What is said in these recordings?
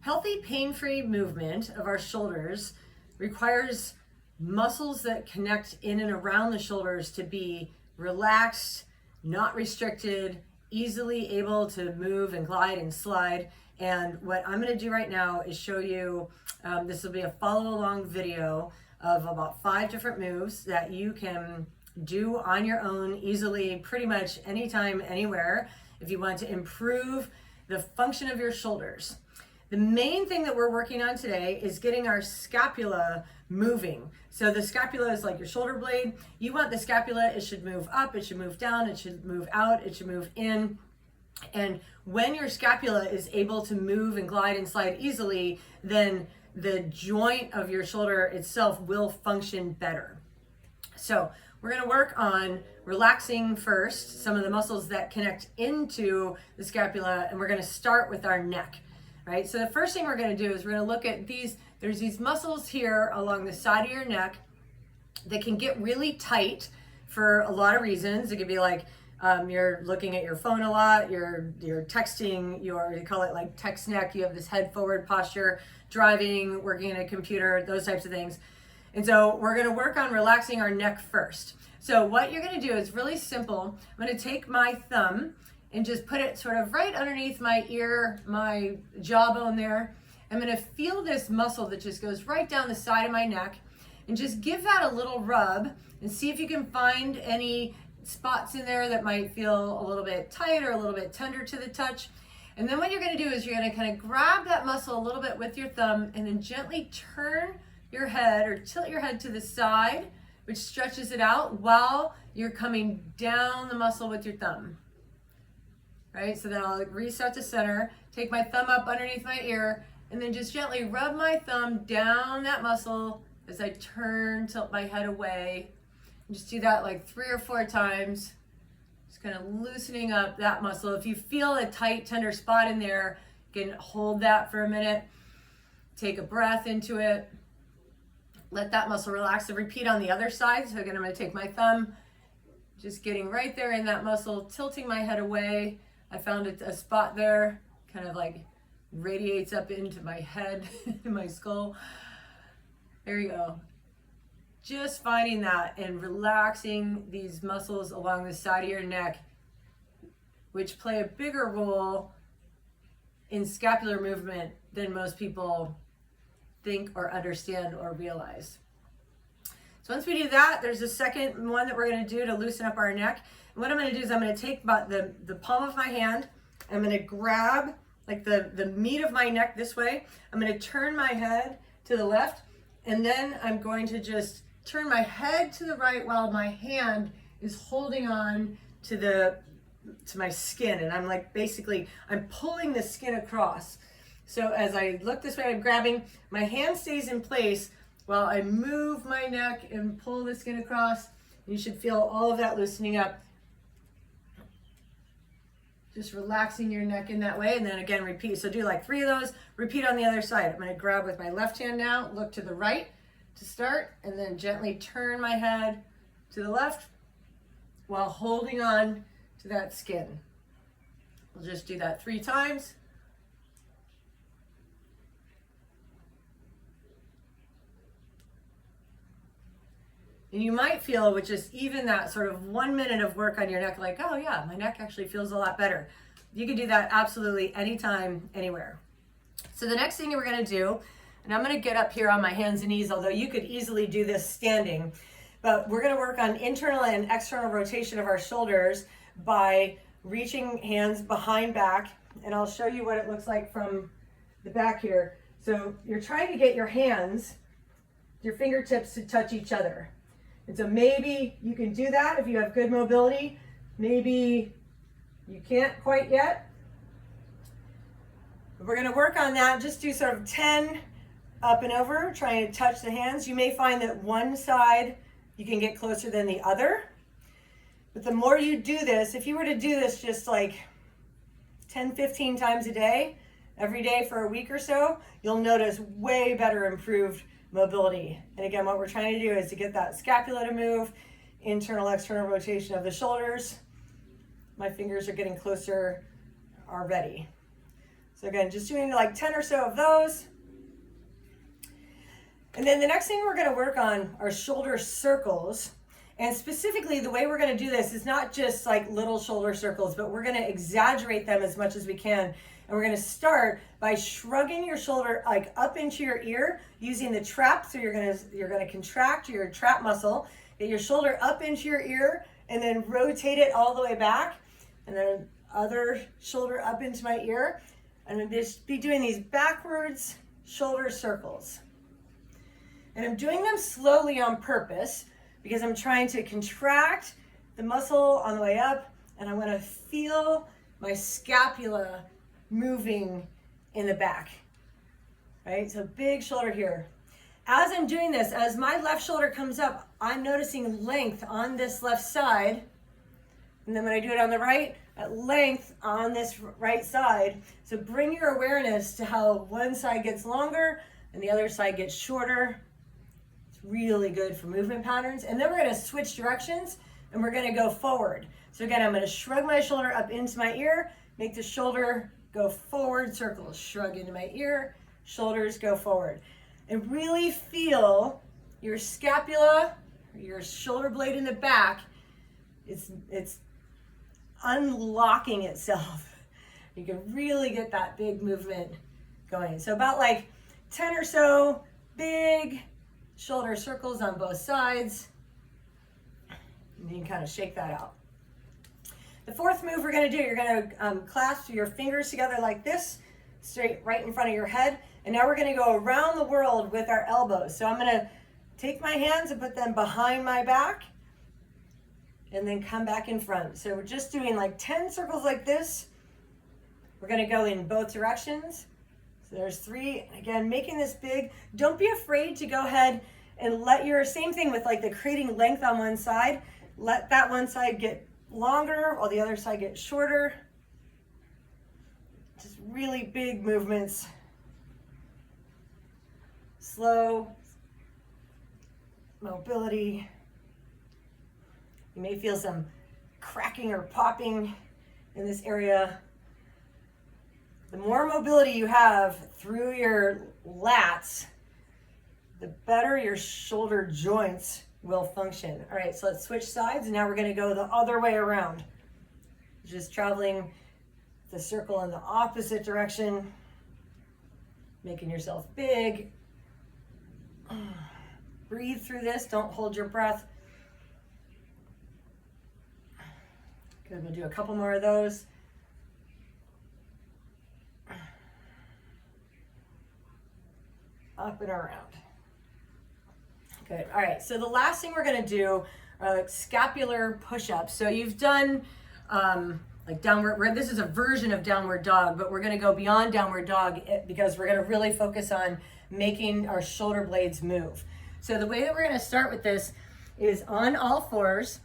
Healthy, pain-free movement of our shoulders requires muscles that connect in and around the shoulders to be relaxed, not restricted, easily able to move and glide and slide. And what I'm going to do right now is show you, this will be a follow-along video of about 5 different moves that you can do on your own easily, pretty much anytime, anywhere, if you want to improve the function of your shoulders. The main thing that we're working on today is getting our scapula moving. So the scapula is like your shoulder blade. You want the scapula, it should move up, it should move down, it should move out, it should move in. And when your scapula is able to move and glide and slide easily, then the joint of your shoulder itself will function better. So we're going to work on relaxing first some of the muscles that connect into the scapula, and we're going to start with our neck. Right? So the first thing we're going to do is we're going to look at these. There's these muscles here along the side of your neck that can get really tight for a lot of reasons. It could be like you're looking at your phone a lot, you're texting, you call it like text neck, you have this head forward posture, driving, working on a computer, those types of things. And so we're going to work on relaxing our neck first. So what you're going to do is really simple. I'm going to take my thumb and just put it sort of right underneath my ear, my jawbone there. I'm going to feel this muscle that just goes right down the side of my neck, and just give that a little rub and see if you can find any spots in there that might feel a little bit tight or a little bit tender to the touch. And then what you're going to do is you're going to kind of grab that muscle a little bit with your thumb and then gently turn your head or tilt your head to the side, which stretches it out while you're coming down the muscle with your thumb. Right, so then I'll reset to center, take my thumb up underneath my ear, and then just gently rub my thumb down that muscle as I tilt my head away. And just do that like 3 or 4 times, just kind of loosening up that muscle. If you feel a tight, tender spot in there, you can hold that for a minute, take a breath into it, let that muscle relax, and repeat on the other side. So again, I'm going to take my thumb, just getting right there in that muscle, tilting my head away. I found a spot there, kind of like radiates up into my head, my skull. There you go. Just finding that and relaxing these muscles along the side of your neck, which play a bigger role in scapular movement than most people think or understand or realize. So once we do that, there's a second one that we're going to do to loosen up our neck. And what I'm going to do is I'm going to take about the palm of my hand. I'm going to grab like the meat of my neck this way. I'm going to turn my head to the left, and then I'm going to just turn my head to the right while my hand is holding on to my skin. And I'm like, basically, I'm pulling the skin across. So as I look this way, I'm grabbing, my hand stays in place while I move my neck and pull the skin across. You should feel all of that loosening up. Just relaxing your neck in that way, and then again, repeat. So do like 3 of those, repeat on the other side. I'm gonna grab with my left hand now, look to the right to start, and then gently turn my head to the left while holding on to that skin. We'll just do that 3 times. And you might feel with just even that sort of 1 minute of work on your neck, like, oh yeah, my neck actually feels a lot better. You can do that absolutely anytime, anywhere. So the next thing we're gonna do, and I'm gonna get up here on my hands and knees, although you could easily do this standing, but we're gonna work on internal and external rotation of our shoulders by reaching hands behind back, and I'll show you what it looks like from the back here. So you're trying to get your hands, your fingertips to touch each other. And so maybe you can do that if you have good mobility. Maybe you can't quite yet. But we're going to work on that. Just do sort of 10 up and over, trying to touch the hands. You may find that one side you can get closer than the other. But the more you do this, if you were to do this just like 10, 15 times a day, every day for a week or so, you'll notice way better improved mobility. And again, what we're trying to do is to get that scapula to move, internal, external rotation of the shoulders. My fingers are getting closer already. So So again, just doing like 10 or so of those. And then the next thing we're going to work on are shoulder circles. And specifically, the way we're going to do this is not just like little shoulder circles, but we're going to exaggerate them as much as we can. And we're going to start by shrugging your shoulder like up into your ear using the trap. So you're going to contract your trap muscle, get your shoulder up into your ear, and then rotate it all the way back. And then other shoulder up into my ear. And I'm just be doing these backwards shoulder circles. And I'm doing them slowly on purpose because I'm trying to contract the muscle on the way up, and I want to feel my scapula moving in the back, right? So big shoulder here. As I'm doing this, as my left shoulder comes up, I'm noticing length on this left side. And then when I do it on the right, at length on this right side. So bring your awareness to how one side gets longer and the other side gets shorter. It's really good for movement patterns. And then we're going to switch directions and we're going to go forward. So again, I'm going to shrug my shoulder up into my ear, make the shoulder go forward, circles, shrug into my ear, shoulders go forward. And really feel your scapula, your shoulder blade in the back. It's unlocking itself. You can really get that big movement going. So about like 10 or so big shoulder circles on both sides. And you can kind of shake that out. The fourth move we're going to do, you're going to clasp your fingers together like this, straight right in front of your head. And now we're going to go around the world with our elbows. So I'm going to take my hands and put them behind my back and then come back in front. So we're just doing like 10 circles like this. We're going to go in both directions. So there's 3. Again, making this big. Don't be afraid to go ahead and let your, same thing with like the creating length on one side. Let that one side get longer while the other side gets shorter. Just really big movements. Slow mobility. You may feel some cracking or popping in this area. The more mobility you have through your lats, the better your shoulder joints will function. All right, so let's switch sides, and now we're going to go the other way around. Just traveling the circle in the opposite direction, making yourself big. Breathe through this, don't hold your breath. Good, we'll do a couple more of those. Up and around. Good, all right, so the last thing we're gonna do are like scapular push-ups. So you've done like downward, this is a version of downward dog, but we're gonna go beyond downward dog because we're gonna really focus on making our shoulder blades move. So the way that we're gonna start with this is on all fours.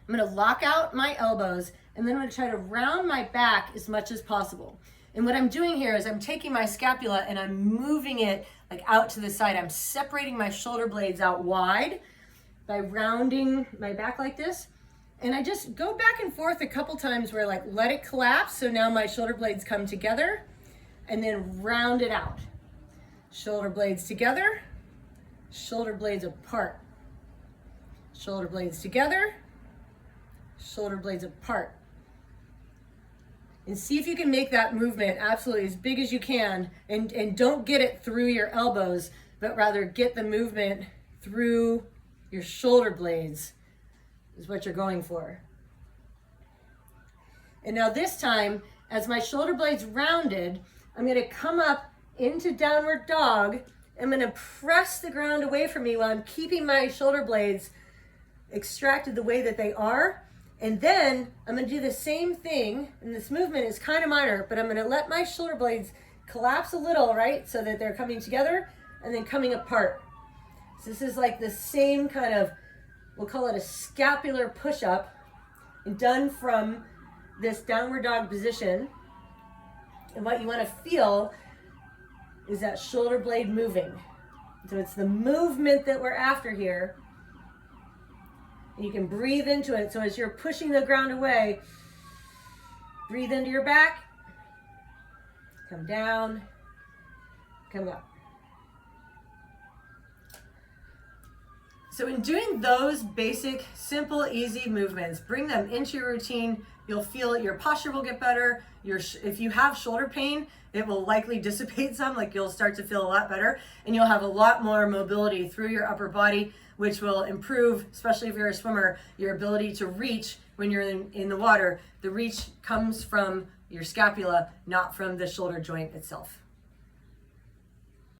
I'm gonna lock out my elbows and then I'm gonna try to round my back as much as possible. And what I'm doing here is I'm taking my scapula and I'm moving it like out to the side. I'm separating my shoulder blades out wide by rounding my back like this. And I just go back and forth a couple times where like let it collapse. So now my shoulder blades come together and then round it out. Shoulder blades together, shoulder blades apart. Shoulder blades together, shoulder blades apart. And see if you can make that movement absolutely as big as you can, and don't get it through your elbows, but rather get the movement through your shoulder blades is what you're going for. And now this time, as my shoulder blades rounded, I'm gonna come up into downward dog. I'm gonna press the ground away from me while I'm keeping my shoulder blades extracted the way that they are. And then I'm gonna do the same thing, and this movement is kind of minor, but I'm gonna let my shoulder blades collapse a little, right? So that they're coming together and then coming apart. So this is like the same kind of, we'll call it a scapular push-up, and done from this downward dog position. And what you wanna feel is that shoulder blade moving. So it's the movement that we're after here. And you can breathe into it. So as you're pushing the ground away, breathe into your back come down, come up. So in doing those basic, simple, easy movements, bring them into your routine. You'll feel it. Your posture will get better. If you have shoulder pain, it will likely dissipate some, like you'll start to feel a lot better, and you'll have a lot more mobility through your upper body, which will improve, especially if you're a swimmer, your ability to reach when you're in the water. The reach comes from your scapula, not from the shoulder joint itself.